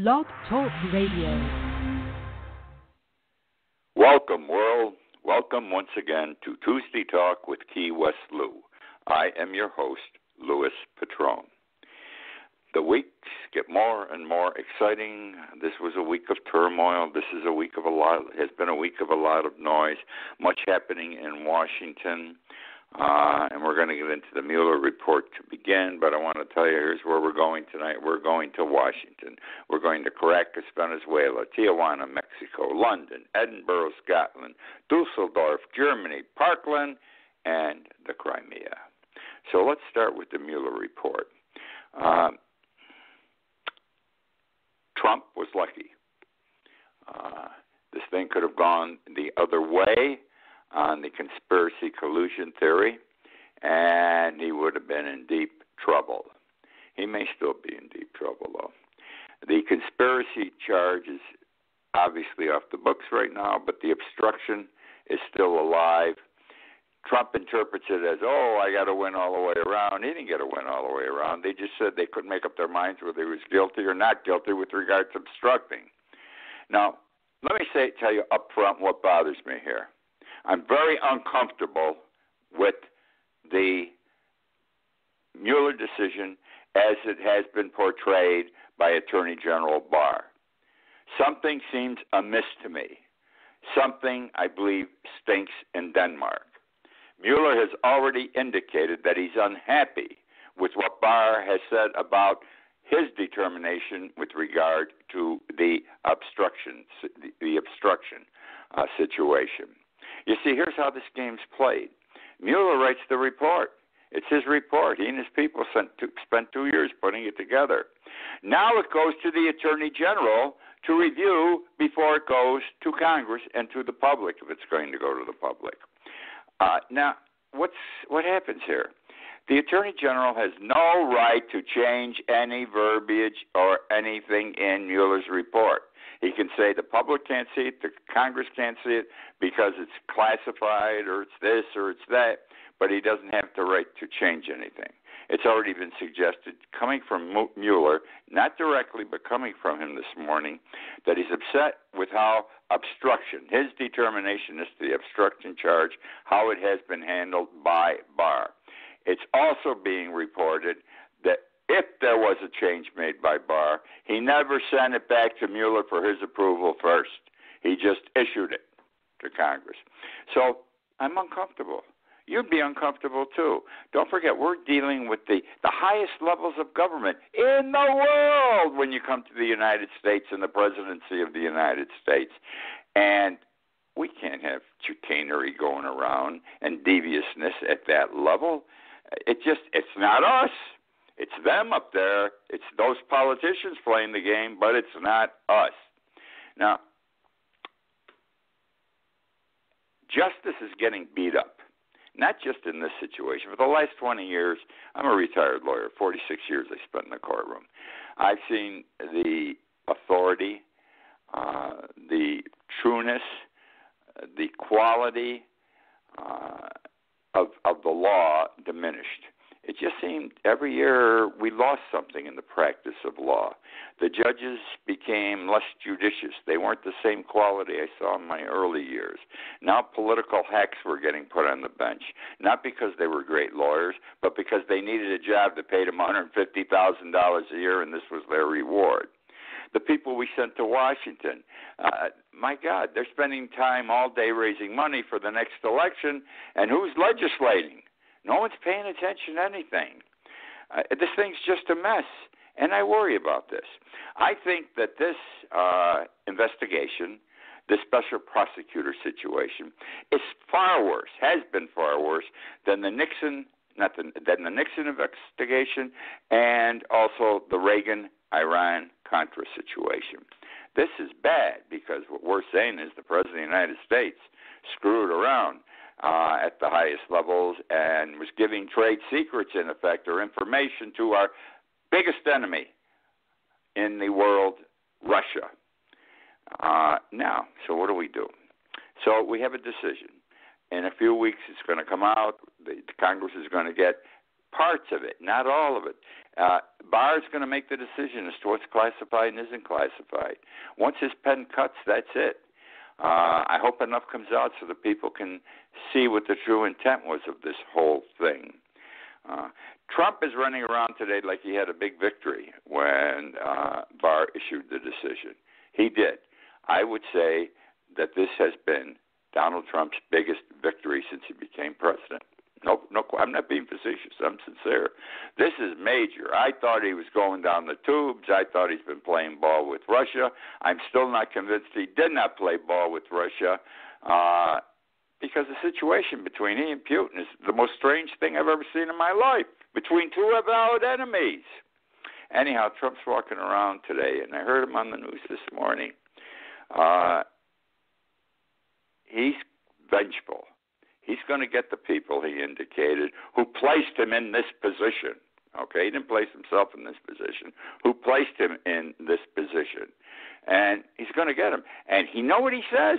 Blog Talk Radio. Welcome, world. Welcome once again to Tuesday Talk with Key West Lou. I am your host, Louis Patron. The weeks get more and more exciting. This was a week of turmoil. This is a week of has been a week of a lot of noise, much happening in Washington. And we're going to get into the Mueller Report to begin, but I want to tell you, here's where we're going tonight. We're going to Washington. We're going to Caracas, Venezuela, Tijuana, Mexico, London, Edinburgh, Scotland, Dusseldorf, Germany, Parkland, and the Crimea. So let's start with the Mueller Report. Trump was lucky. This thing could have gone the other way on the conspiracy collusion theory, and he would have been in deep trouble. He may still be in deep trouble, though. The conspiracy charge is obviously off the books right now, but the obstruction is still alive. Trump interprets it as, I got to win all the way around. He didn't get to win all the way around. They just said they couldn't make up their minds whether he was guilty or not guilty with regard to obstructing. Now, let me tell you up front what bothers me here. I'm very uncomfortable with the Mueller decision as it has been portrayed by Attorney General Barr. Something seems amiss to me. Something, I believe, stinks in Denmark. Mueller has already indicated that he's unhappy with what Barr has said about his determination with regard to the obstruction situation. You see, here's how this game's played. Mueller writes the report. It's his report. He and his people spent 2 years putting it together. Now it goes to the Attorney General to review before it goes to Congress and to the public, if it's going to go to the public. Now, what happens here? The Attorney General has no right to change any verbiage or anything in Mueller's report. He can say the public can't see it, the Congress can't see it because it's classified or it's this or it's that, but he doesn't have the right to change anything. It's already been suggested, coming from Mueller, not directly, but coming from him this morning, that he's upset with how obstruction, his determination as to the obstruction charge, how it has been handled by Barr. It's also being reported that if there was a change made by Barr, he never sent it back to Mueller for his approval first. He just issued it to Congress. So I'm uncomfortable. You'd be uncomfortable too. Don't forget, we're dealing with the highest levels of government in the world when you come to the United States and the presidency of the United States. And we can't have chicanery going around and deviousness at that level. It's not us. It's them up there. It's those politicians playing the game, but it's not us. Now, justice is getting beat up, not just in this situation. For the last 20 years, I'm a retired lawyer. 46 years I spent in the courtroom. I've seen the authority, the trueness, the quality of the law diminished. It just seemed every year we lost something in the practice of law. The judges became less judicious. They weren't the same quality I saw in my early years. Now political hacks were getting put on the bench, not because they were great lawyers, but because they needed a job that paid them $150,000 a year, and this was their reward. The people we sent to Washington, my God, they're spending time all day raising money for the next election, and who's legislating? No one's paying attention to anything. This thing's just a mess, and I worry about this. I think that this investigation, this special prosecutor situation, is far worse, has been far worse than the Nixon investigation and also the Reagan-Iran-Contra situation. This is bad because what we're saying is the President of the United States screwed around at the highest levels and was giving trade secrets, in effect, or information to our biggest enemy in the world, Russia. Now, so what do? So we have a decision. In a few weeks, it's going to come out. The Congress is going to get parts of it, not all of it. Barr's going to make the decision as to what's classified and isn't classified. Once his pen cuts, that's it. I hope enough comes out so that people can see what the true intent was of this whole thing. Trump is running around today like he had a big victory when Barr issued the decision. He did. I would say that this has been Donald Trump's biggest victory since he became president. No, I'm not being facetious. I'm sincere. This is major. I thought he was going down the tubes. I thought he's been playing ball with Russia. I'm still not convinced he did not play ball with Russia because the situation between he and Putin is the most strange thing I've ever seen in my life, between two avowed enemies. Anyhow, Trump's walking around today, and I heard him on the news this morning. He's vengeful. He's going to get the people, he indicated, who placed him in this position. Okay, he didn't place himself in this position. Who placed him in this position. And he's going to get him. And you know what he says?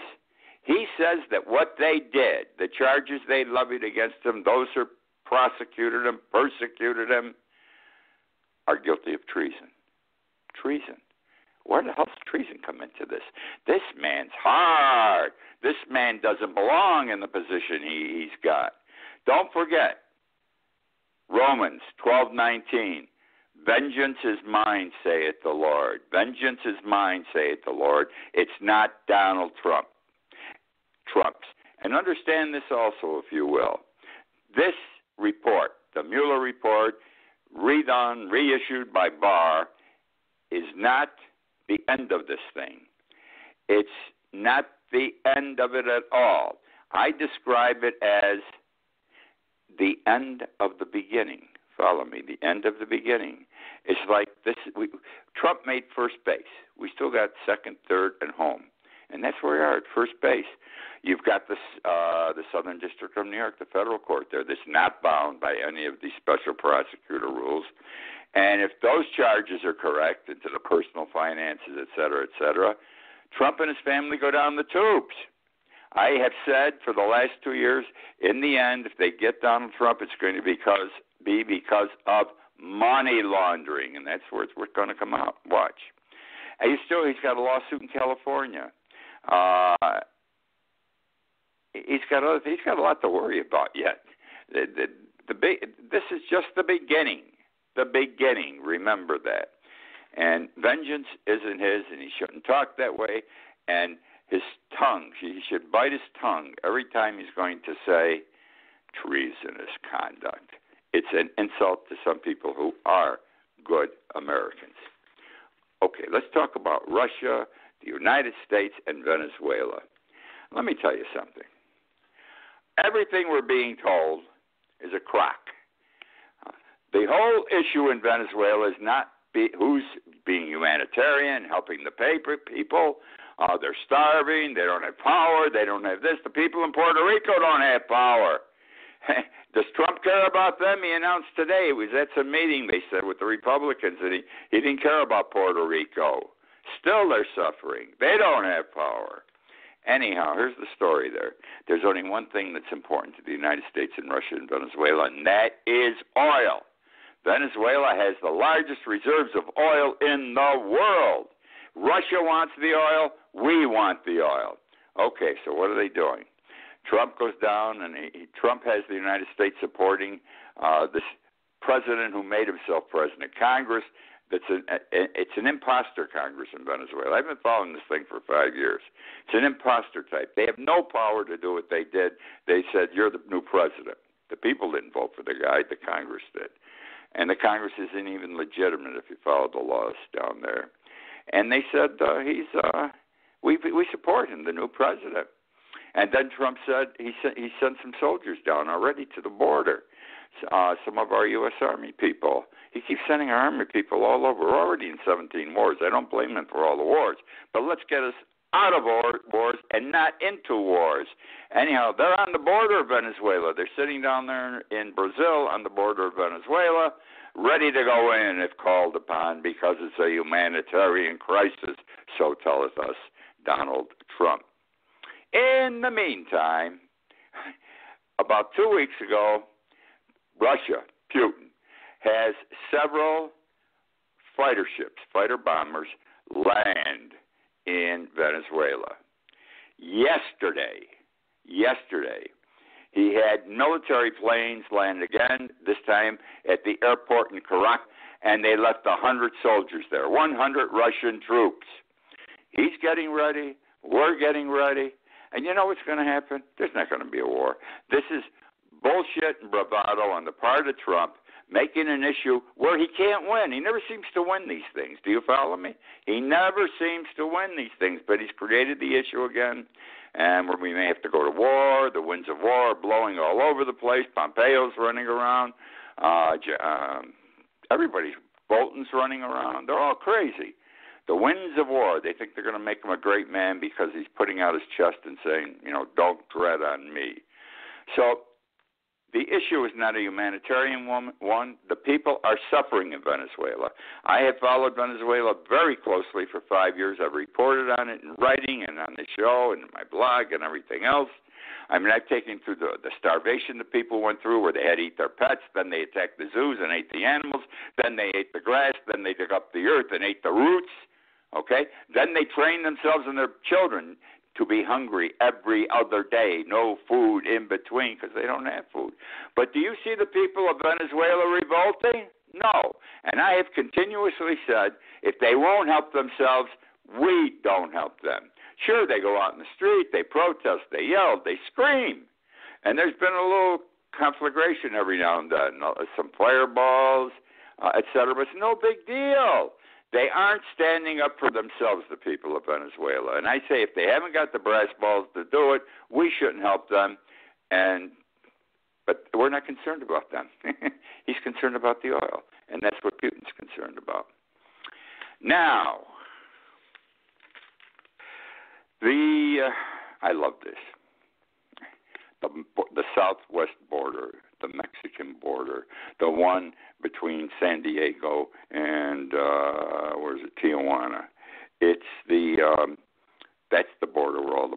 He says that what they did, the charges they levied against him, those who prosecuted him, persecuted him, are guilty of treason. Treason. Where the hell does treason come into this? This man's hard. This man doesn't belong in the position he's got. Don't forget, Romans 12:19. Vengeance is mine, saith the Lord. Vengeance is mine, saith the Lord. It's not Donald Trump's. And understand this also, if you will. This report, the Mueller Report, redone, reissued by Barr, is not the end of this thing. It's not the end of it at all. I describe it as the end of the beginning. Follow me, the end of the beginning. It's like this. Trump made first base. We still got second, third, and home. And that's where we are at first base. You've got the Southern District of New York, the federal court there, that's not bound by any of these special prosecutor rules. And if those charges are correct into the personal finances, et cetera, Trump and his family go down the tubes. I have said for the last 2 years, in the end, if they get Donald Trump, it's going to be because of money laundering, and that's where it's going to come out. Watch. And he's got a lawsuit in California. He's got a lot to worry about yet. This is just the beginning. The beginning. Remember that. And vengeance isn't his, and he shouldn't talk that way. And his tongue, he should bite his tongue every time he's going to say treasonous conduct. It's an insult to some people who are good Americans. Okay, let's talk about Russia, the United States, and Venezuela. Let me tell you something. Everything we're being told is a crock. The whole issue in Venezuela is not who's being humanitarian, helping the people. They're starving. They don't have power. They don't have this. The people in Puerto Rico don't have power. Does Trump care about them? He announced today. He was at some meeting, they said, with the Republicans, and he didn't care about Puerto Rico. Still, they're suffering. They don't have power. Anyhow, here's the story there. There's only one thing that's important to the United States and Russia and Venezuela, and that is oil. Venezuela has the largest reserves of oil in the world. Russia wants the oil. We want the oil. Okay, so what are they doing? Trump goes down, and Trump has the United States supporting this president who made himself president. Congress, it's an imposter Congress in Venezuela. I've been following this thing for 5 years. It's an imposter type. They have no power to do what they did. They said, you're the new president. The people didn't vote for the guy. The Congress did. And the Congress isn't even legitimate if you follow the laws down there. And they said, we support him, the new president. And then Trump said he sent some soldiers down already to the border, some of our U.S. Army people. He keeps sending our Army people all over. We're already in 17 wars. I don't blame him for all the wars. But let's get us out of wars and not into wars. Anyhow, they're on the border of Venezuela. They're sitting down there in Brazil on the border of Venezuela, ready to go in if called upon because it's a humanitarian crisis, so telleth us Donald Trump. In the meantime, about 2 weeks ago, Russia, Putin, has several fighter ships, fighter bombers, land in Venezuela. Yesterday, he had military planes land again, this time at the airport in Caracas, and they left 100 soldiers there, 100 Russian troops. He's getting ready. We're getting ready. And you know what's going to happen? There's not going to be a war. This is bullshit and bravado on the part of Trump, making an issue where he can't win. He never seems to win these things. Do you follow me? He never seems to win these things, but he's created the issue again, and where we may have to go to war. The winds of war are blowing all over the place. Pompeo's running around. Everybody's, Bolton's running around. They're all crazy. The winds of war, they think they're going to make him a great man because he's putting out his chest and saying, don't tread on me. So the issue is not a humanitarian one. The people are suffering in Venezuela. I have followed Venezuela very closely for 5 years. I've reported on it in writing and on the show and my blog and everything else. I mean, I've taken through the starvation the people went through where they had to eat their pets, then they attacked the zoos and ate the animals, then they ate the grass, then they dug up the earth and ate the roots, okay? Then they trained themselves and their children to be hungry every other day, no food in between because they don't have food. But do you see the people of Venezuela revolting? No. And I have continuously said, if they won't help themselves, we don't help them. Sure, they go out in the street, they protest, they yell, they scream. And there's been a little conflagration every now and then, some fireballs, et cetera, but it's no big deal. They aren't standing up for themselves, the people of Venezuela. And I say if they haven't got the brass balls to do it, we shouldn't help them. But we're not concerned about them. He's concerned about the oil, and that's what Putin's concerned about. Now, I love this. The southwest border, the Mexican border, the one between San Diego and Tijuana. It's that's the border where all the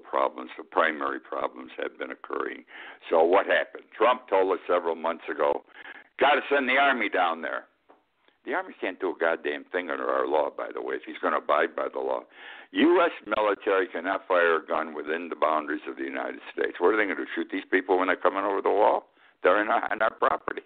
primary problems have been occurring. So what happened? Trump told us several months ago, got to send the Army down there. The Army can't do a goddamn thing under our law, by the way, if he's going to abide by the law. U.S. military cannot fire a gun within the boundaries of the United States. What are they going to do, shoot these people when they're coming over the wall? They're on our property.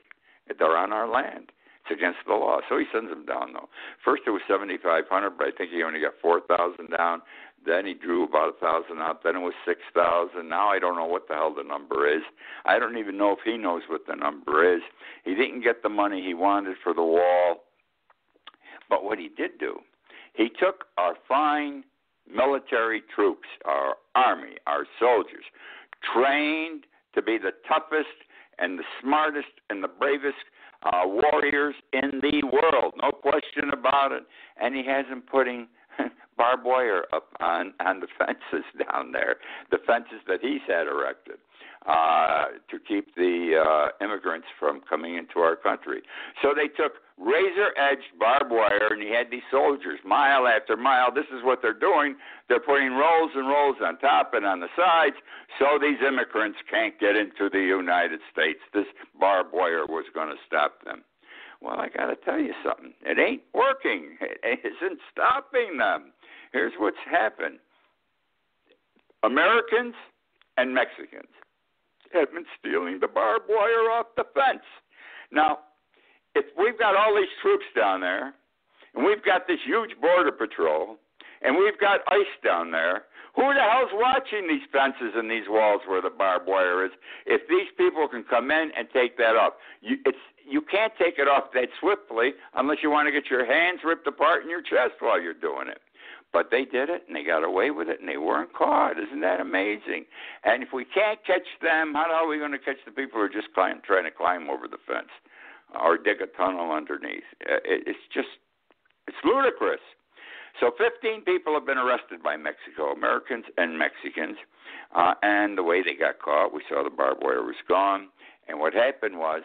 They're on our land. It's against the law. So he sends them down, though. First it was 7,500, but I think he only got 4,000 down. Then he drew about 1,000 out. Then it was 6,000. Now I don't know what the hell the number is. I don't even know if he knows what the number is. He didn't get the money he wanted for the wall. But what he did do, he took our fine military troops, our army, our soldiers, trained to be the toughest and the smartest and the bravest warriors in the world, no question about it. And he has them putting barbed wire up on the fences down there, the fences that he's had erected to keep the immigrants from coming into our country. So they took razor-edged barbed wire, and he had these soldiers mile after mile. This is what they're doing. They're putting rolls and rolls on top and on the sides so these immigrants can't get into the United States. This barbed wire was going to stop them. Well, I got to tell you something. It ain't working. It isn't stopping them. Here's what's happened. Americans and Mexicans have been stealing the barbed wire off the fence. Now, if we've got all these troops down there, and we've got this huge border patrol, and we've got ICE down there, who the hell's watching these fences and these walls where the barbed wire is if these people can come in and take that off? You can't take it off that swiftly unless you want to get your hands ripped apart in your chest while you're doing it. But they did it, and they got away with it, and they weren't caught. Isn't that amazing? And if we can't catch them, how the hell are we going to catch the people who are just trying to climb over the fence or dig a tunnel underneath? It's ludicrous. So 15 people have been arrested by Mexico, Americans and Mexicans, and the way they got caught, we saw the barbed wire was gone. And what happened was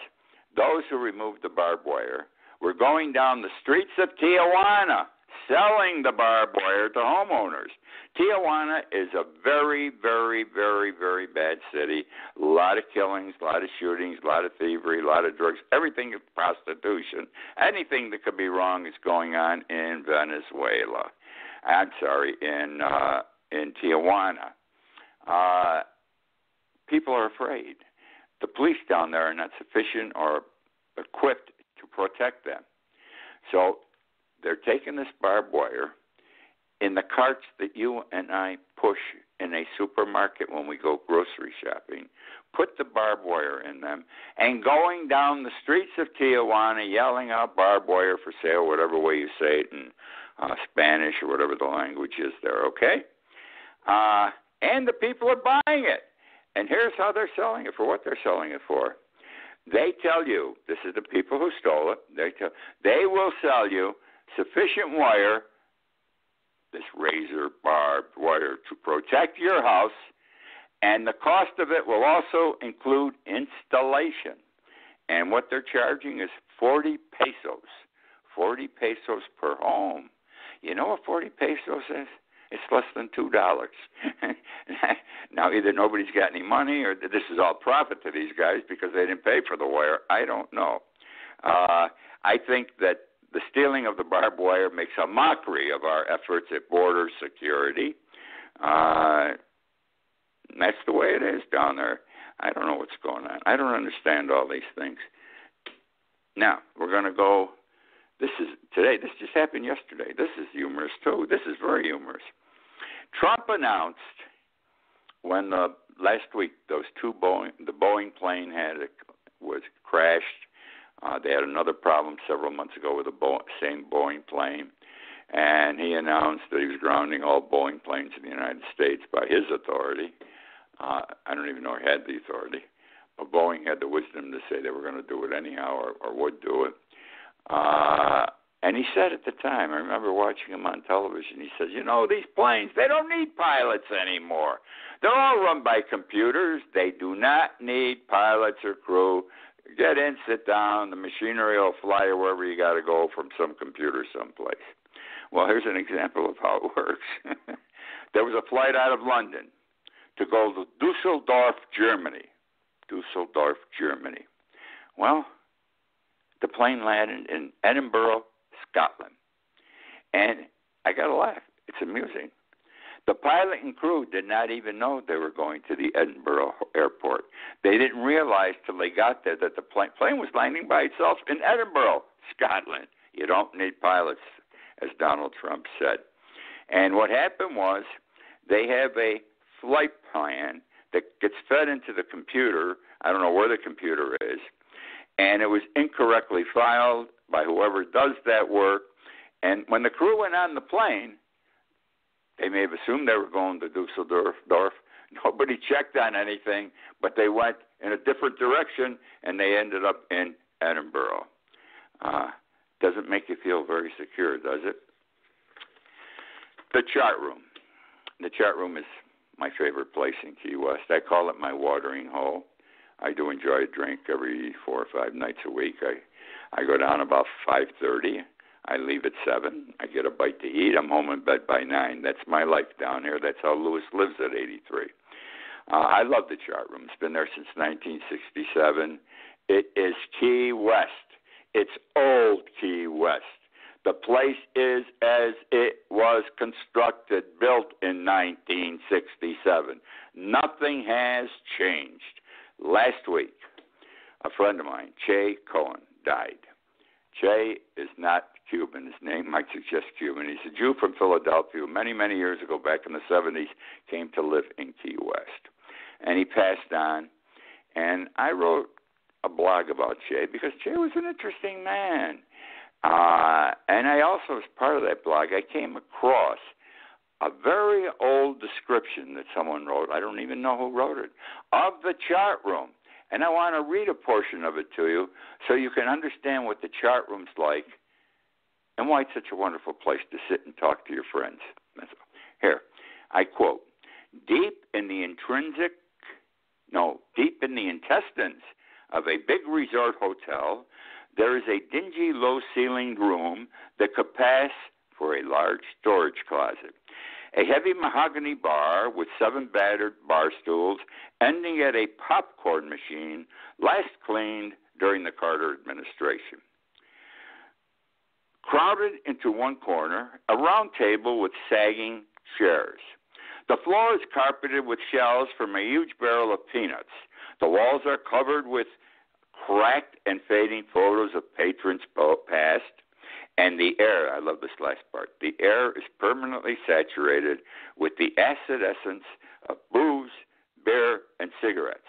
those who removed the barbed wire were going down the streets of Tijuana selling the barbed wire to homeowners. Tijuana is a very, very, very, very bad city. A lot of killings, a lot of shootings, a lot of thievery, a lot of drugs, everything is prostitution. Anything that could be wrong is going on in Venezuela. I'm sorry, in Tijuana. People are afraid. The police down there are not sufficient or equipped to protect them. So they're taking this barbed wire in the carts that you and I push in a supermarket when we go grocery shopping, put the barbed wire in them, and going down the streets of Tijuana yelling out barbed wire for sale, whatever way you say it in Spanish or whatever the language is there, okay? And the people are buying it. And here's how they're selling it, for what they're selling it for. They tell you, this is the people who stole it, they will sell you sufficient wire, this razor barbed wire, to protect your house, and the cost of it will also include installation. And what they're charging is 40 pesos. 40 pesos per home. You know what 40 pesos is? It's less than $2. Now, either nobody's got any money or this is all profit to these guys because they didn't pay for the wire. I don't know. I think that the stealing of the barbed wire makes a mockery of our efforts at border security. That's the way it is down there. I don't know what's going on. I don't understand all these things. Now, we're going to go. This just happened yesterday. This is humorous, too. This is very humorous. Trump announced when last week the Boeing plane was crashed. They had another problem several months ago with the same Boeing plane. And he announced that he was grounding all Boeing planes in the United States by his authority. I don't even know he had the authority. But Boeing had the wisdom to say they were going to do it anyhow or would do it. And he said at the time, I remember watching him on television, he says, these planes, they don't need pilots anymore. They're all run by computers. They do not need pilots or crew. Get in, sit down. The machinery will fly you wherever you got to go from some computer someplace. Well, here's an example of how it works. There was a flight out of London to go to Dusseldorf, Germany. Dusseldorf, Germany. Well, the plane landed in Edinburgh, Scotland. And I got to laugh. It's amusing. The pilot and crew did not even know they were going to the Edinburgh airport. They didn't realize till they got there that the plane was landing by itself in Edinburgh, Scotland. You don't need pilots, as Donald Trump said. And what happened was they have a flight plan that gets fed into the computer. I don't know where the computer is. And it was incorrectly filed by whoever does that work. And when the crew went on the plane, they may have assumed they were going to Dusseldorf. Nobody checked on anything, but they went in a different direction, and they ended up in Edinburgh. Doesn't make you feel very secure, does it? The chat room. The chat room is my favorite place in Key West. I call it my watering hole. I do enjoy a drink every 4 or 5 nights a week. I go down about 5:30. I leave at 7. I get a bite to eat. I'm home in bed by 9. That's my life down here. That's how Lewis lives at 83. I love the chat room. It's been there since 1967. It is Key West. It's old Key West. The place is as it was constructed, built in 1967. Nothing has changed. Last week, a friend of mine, Che Cohen, died. Che is not Cuban. His name might suggest Cuban. He's a Jew from Philadelphia who many, many years ago, back in the 70s, came to live in Key West. And he passed on. And I wrote a blog about Che because Che was an interesting man. And I also, as part of that blog, I came across a very old description that someone wrote. I don't even know who wrote it, of the chat room. And I want to read a portion of it to you so you can understand what the chat room's like and why it's such a wonderful place to sit and talk to your friends. Here, I quote, deep in the intestines of a big resort hotel, there is a dingy, low-ceilinged room that could pass for a large storage closet. A heavy mahogany bar with 7 battered bar stools, ending at a popcorn machine, last cleaned during the Carter administration. Crowded into one corner, a round table with sagging chairs. The floor is carpeted with shells from a huge barrel of peanuts. The walls are covered with cracked and fading photos of patrons past. And the air, I love this last part, the air is permanently saturated with the acid essence of booze, beer, and cigarettes.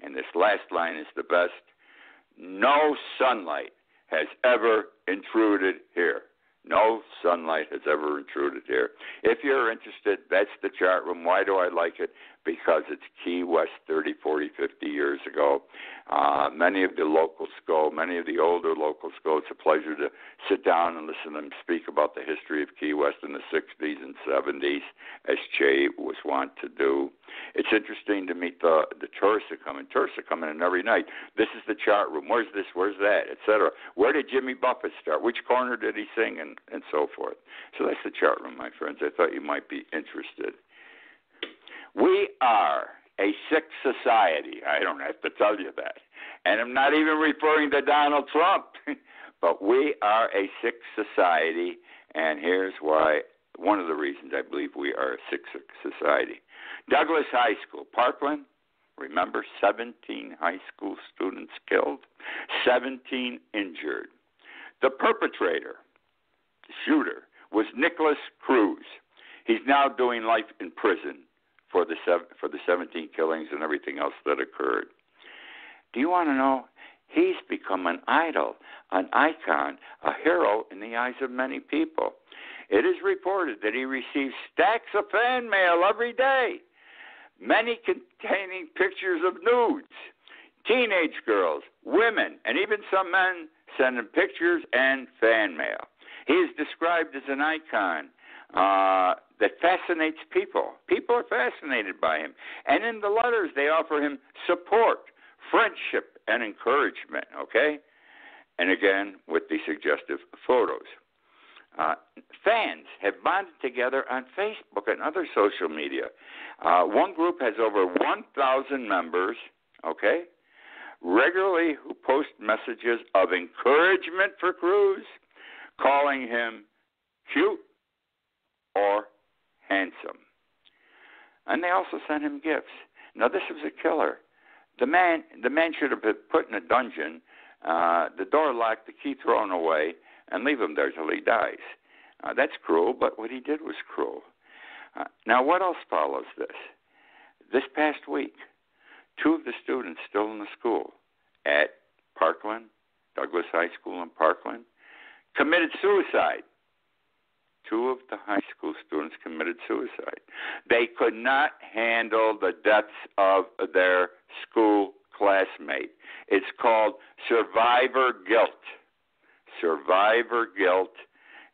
And this last line is the best. No sunlight has ever intruded here. No sunlight has ever intruded here. If you're interested, that's the chart room. Why do I like it? Because it's Key West 30, 40, 50 years ago. Many of the locals go, many of the older locals go. It's a pleasure to sit down and listen to them speak about the history of Key West in the 60s and 70s, as Che was wont to do. It's interesting to meet the tourists that come in. Tourists are coming in every night. This is the chart room. Where's this? Where's that? Etc. Where did Jimmy Buffett start? Which corner did he sing? And so forth. So that's the chart room, my friends. I thought you might be interested. We are a sick society. I don't have to tell you that. And I'm not even referring to Donald Trump. But we are a sick society, and here's why. One of the reasons I believe we are a sick society. Douglas High School, Parkland, remember, 17 high school students killed, 17 injured. The perpetrator, the shooter, was Nicholas Cruz. He's now doing life in prison for the 17 killings and everything else that occurred. Do you want to know? He's become an idol, an icon, a hero in the eyes of many people. It is reported that he receives stacks of fan mail every day, many containing pictures of nudes. Teenage girls, women, and even some men send him pictures and fan mail. He is described as an icon that fascinates people. People are fascinated by him. And in the letters, they offer him support, friendship, and encouragement, okay? And again, with the suggestive photos. Fans have bonded together on Facebook and other social media. One group has over 1,000 members, okay, regularly who post messages of encouragement for Cruz, calling him cute or handsome. And they also sent him gifts. Now, this was a killer. The man should have been put in a dungeon, the door locked, the key thrown away, and leave him there till he dies. That's cruel, but what he did was cruel. Now, what else follows this? This past week, 2 of the students still in the school at Parkland, Douglas High School in Parkland, committed suicide. 2 of the high school students committed suicide. They could not handle the deaths of their school classmate. It's called survivor guilt. Survivor guilt,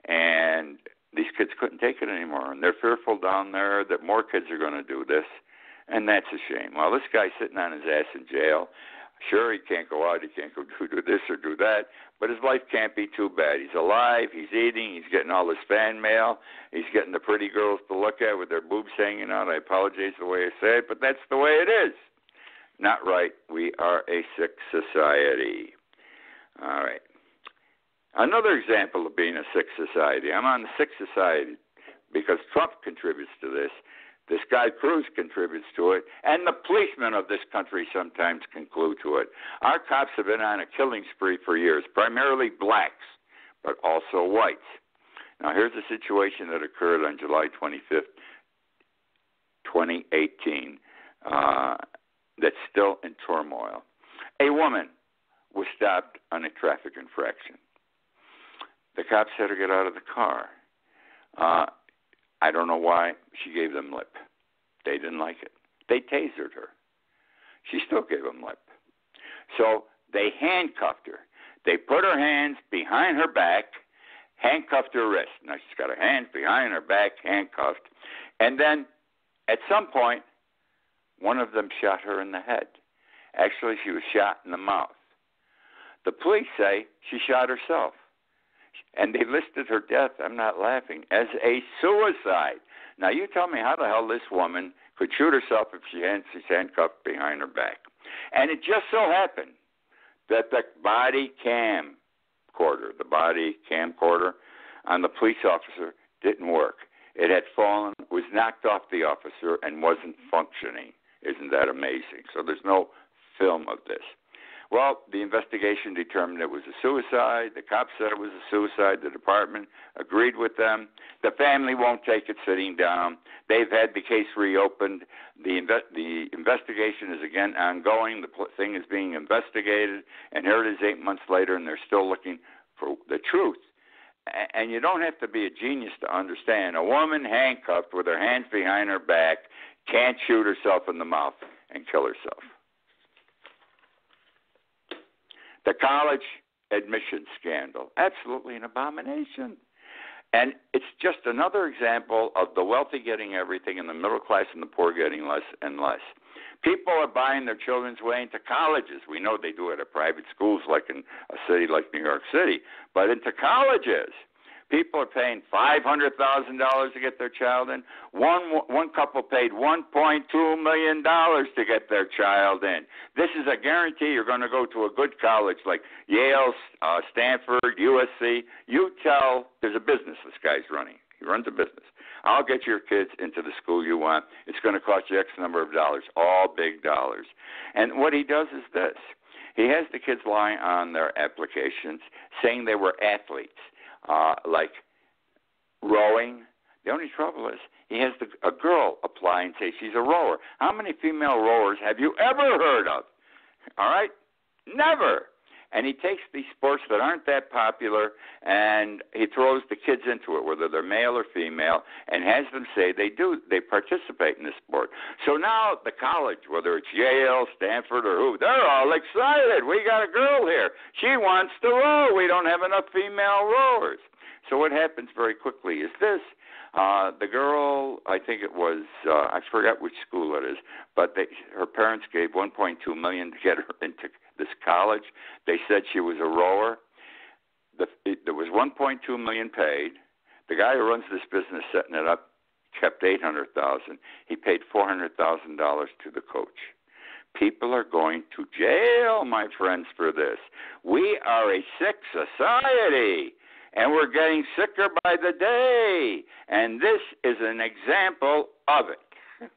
and these kids couldn't take it anymore, and they're fearful down there that more kids are going to do this, and that's a shame. Well, this guy's sitting on his ass in jail. Sure, he can't go out, he can't go do this or do that, but his life can't be too bad. He's alive, he's eating, he's getting all his fan mail, he's getting the pretty girls to look at with their boobs hanging out. I apologize the way I say it, but that's the way it is. Not right. We are a sick society. All right. Another example of being a sick society. I'm on the sick society because Trump contributes to this. This guy Cruz contributes to it, and the policemen of this country sometimes conclude to it. Our cops have been on a killing spree for years, primarily blacks, but also whites. Now, here's a situation that occurred on July 25th, 2018, that's still in turmoil. A woman was stopped on a traffic infraction. The cops had her get out of the car. I don't know why she gave them lip. They didn't like it. They tasered her. She still gave them lip. So they handcuffed her. They put her hands behind her back, handcuffed her wrist. Now she's got her hands behind her back, handcuffed. And then at some point, one of them shot her in the head. Actually, she was shot in the mouth. The police say she shot herself. And they listed her death, I'm not laughing, as a suicide. Now, you tell me how the hell this woman could shoot herself if she's handcuffed behind her back. And it just so happened that the body camcorder on the police officer didn't work. It had fallen, was knocked off the officer, and wasn't functioning. Isn't that amazing? So there's no film of this. Well, the investigation determined it was a suicide. The cops said it was a suicide. The department agreed with them. The family won't take it sitting down. They've had the case reopened. The investigation is again ongoing. The thing is being investigated. And here it is 8 months later, and they're still looking for the truth. And you don't have to be a genius to understand. A woman handcuffed with her hands behind her back can't shoot herself in the mouth and kill herself. The college admission scandal, absolutely an abomination. And it's just another example of the wealthy getting everything and the middle class and the poor getting less and less. People are buying their children's way into colleges. We know they do it at private schools like in a city like New York City, but into colleges. People are paying $500,000 to get their child in. One couple paid $1.2 million to get their child in. This is a guarantee you're going to go to a good college like Yale, Stanford, USC. You tell, there's a business this guy's running. He runs a business. I'll get your kids into the school you want. It's going to cost you X number of dollars, all big dollars. And what he does is this. He has the kids lie on their applications saying they were athletes. Like rowing. The only trouble is he has a girl apply and say she's a rower. How many female rowers have you ever heard of? All right? Never. And he takes these sports that aren't that popular and he throws the kids into it, whether they're male or female, and has them say they participate in this sport. So now the college, whether it's Yale, Stanford, or who, they're all excited. We got a girl here. She wants to row. We don't have enough female rowers. So what happens very quickly is this. The girl, I think it was, I forgot which school it is, but her parents gave $1.2 million to get her into this college. They said she was a rower. There was $1.2 million paid. The guy who runs this business setting it up kept $800,000. He paid $400,000 to the coach. People are going to jail, my friends, for this. We are a sick society, and we're getting sicker by the day. And this is an example of it.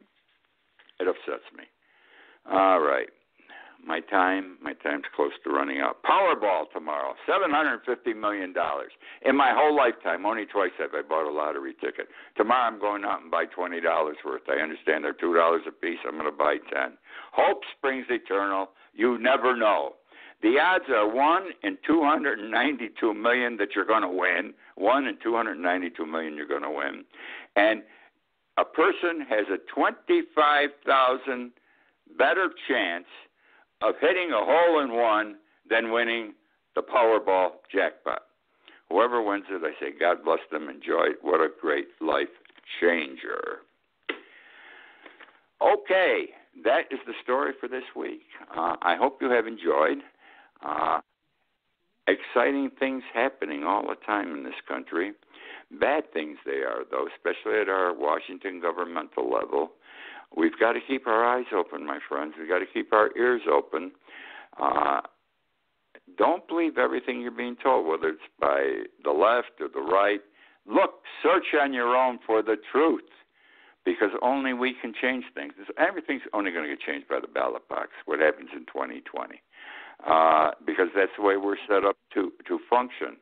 It upsets me. All right. My time's close to running out. Powerball tomorrow, $750 million. In my whole lifetime, only twice have I bought a lottery ticket. Tomorrow I'm going out and buy $20 worth. I understand they're $2 a piece. I'm going to buy 10. Hope springs eternal. You never know. The odds are 1 in 292 million that you're going to win. 1 in 292 million you're going to win. And a person has a 25,000 better chance of hitting a hole-in-one than winning the Powerball jackpot. Whoever wins it, I say, God bless them, enjoy it. What a great life changer. Okay, that is the story for this week. I hope you have enjoyed. Exciting things happening all the time in this country. Bad things they are, though, especially at our Washington governmental level. We've got to keep our eyes open, my friends. We've got to keep our ears open. Don't believe everything you're being told, whether it's by the left or the right. Look, search on your own for the truth, because only we can change things. Everything's only going to get changed by the ballot box, what happens in 2020, because that's the way we're set up to function.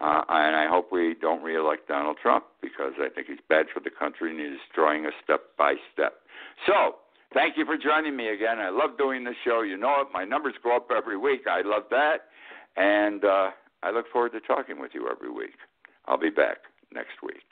And I hope we don't reelect Donald Trump, because I think he's bad for the country and he's destroying us step by step. So, thank you for joining me again. I love doing this show. You know it. My numbers go up every week. I love that. And I look forward to talking with you every week. I'll be back next week.